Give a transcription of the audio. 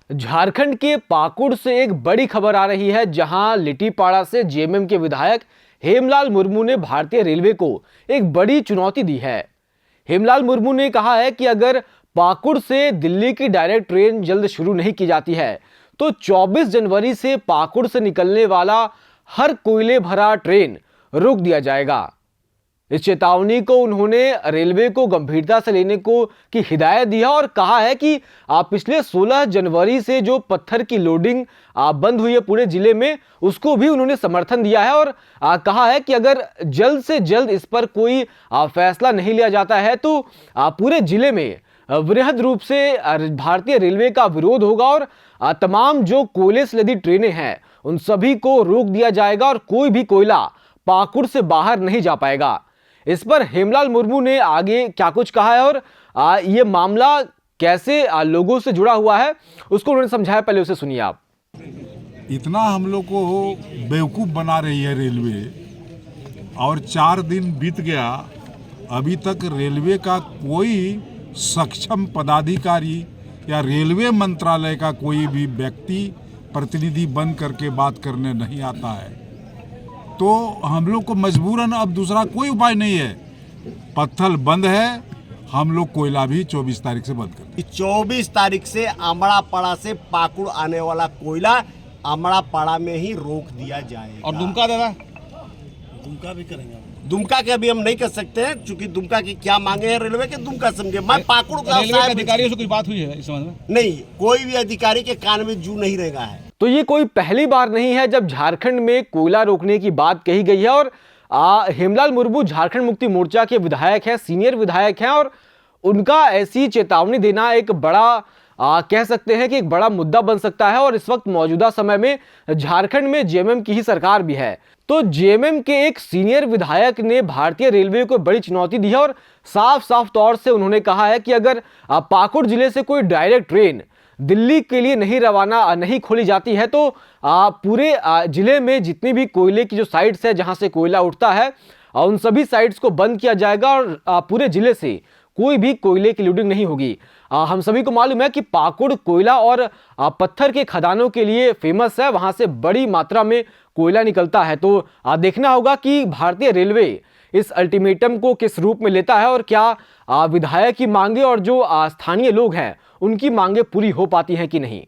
झारखंड के पाकुड़ से एक बड़ी खबर आ रही है, जहां लिट्टीपाड़ा से जेएमएम के विधायक हेमलाल मुर्मू ने भारतीय रेलवे को एक बड़ी चुनौती दी है। हेमलाल मुर्मू ने कहा है कि अगर पाकुड़ से दिल्ली की डायरेक्ट ट्रेन जल्द शुरू नहीं की जाती है तो 24 जनवरी से पाकुड़ से निकलने वाला हर कोयले भरा ट्रेन रोक दिया जाएगा। इस चेतावनी को उन्होंने रेलवे को गंभीरता से लेने को की हिदायत दी है और कहा है कि पिछले 16 जनवरी से जो पत्थर की लोडिंग बंद हुई है पूरे जिले में, उसको भी उन्होंने समर्थन दिया है और कहा है कि अगर जल्द से जल्द इस पर कोई फैसला नहीं लिया जाता है तो पूरे जिले में वृहद रूप से भारतीय रेलवे का विरोध होगा और तमाम जो कोयले से लदी ट्रेनें हैं उन सभी को रोक दिया जाएगा और कोई भी कोयला पाकुड़ से बाहर नहीं जा पाएगा। इस पर हेमलाल मुर्मू ने आगे क्या कुछ कहा है और ये मामला कैसे लोगों से जुड़ा हुआ है उसको उन्होंने समझाया, पहले उसे सुनिए आप। इतना हम लोग को बेवकूफ़ बना रही है रेलवे, और 4 दिन बीत गया, अभी तक रेलवे का कोई सक्षम पदाधिकारी या रेलवे मंत्रालय का कोई भी व्यक्ति प्रतिनिधि बन करके बात करने नहीं आता है। तो हम लोग को मजबूरन अब दूसरा कोई उपाय नहीं है, पत्थर बंद है, हम लोग कोयला भी 24 तारीख से बंद कर 24 तारीख से अमड़ापाड़ा से पाकुड़ आने वाला कोयला अमड़ापाड़ा में ही रोक दिया जाएगा। और दुमका दादा, दुमका भी करेंगे। दुमका के अभी हम नहीं कर सकते हैं, क्योंकि दुमका की क्या मांगे हैं रेलवे के, दुमका समझे। मैं पाकुड़ का रेलवे के अधिकारियों से कुछ बात हुई है इस संबंध में? नहीं, कोई भी अधिकारी के कान में जू नहीं रहेगा है। तो ये कोई पहली बार नहीं है जब झारखंड में कोयला रोकने की बात कही गई है और हेमलाल मुर्मू झारखंड मुक्ति मोर्चा के विधायक हैं, सीनियर विधायक हैं और उनका ऐसी चेतावनी देना एक बड़ा कह सकते हैं कि एक बड़ा मुद्दा बन सकता है। और इस वक्त मौजूदा समय में झारखंड में जेएमएम की ही सरकार भी है, तो जेएमएम के एक सीनियर विधायक ने भारतीय रेलवे को बड़ी चुनौती दी है और साफ साफ तौर से उन्होंने कहा है कि अगर पाकुड़ जिले से कोई डायरेक्ट ट्रेन दिल्ली के लिए नहीं खोली जाती है तो पूरे जिले में जितनी भी कोयले की जो साइट्स है जहां से कोयला उठता है उन सभी साइट्स को बंद किया जाएगा और पूरे जिले से कोई भी कोयले की लोडिंग नहीं होगी। हम सभी को मालूम है कि पाकुड़ कोयला और पत्थर के खदानों के लिए फेमस है, वहां से बड़ी मात्रा में कोयला निकलता है। तो देखना होगा कि भारतीय रेलवे इस अल्टीमेटम को किस रूप में लेता है और क्या विधायक की मांगे और जो स्थानीय लोग हैं उनकी मांगे पूरी हो पाती हैं कि नहीं।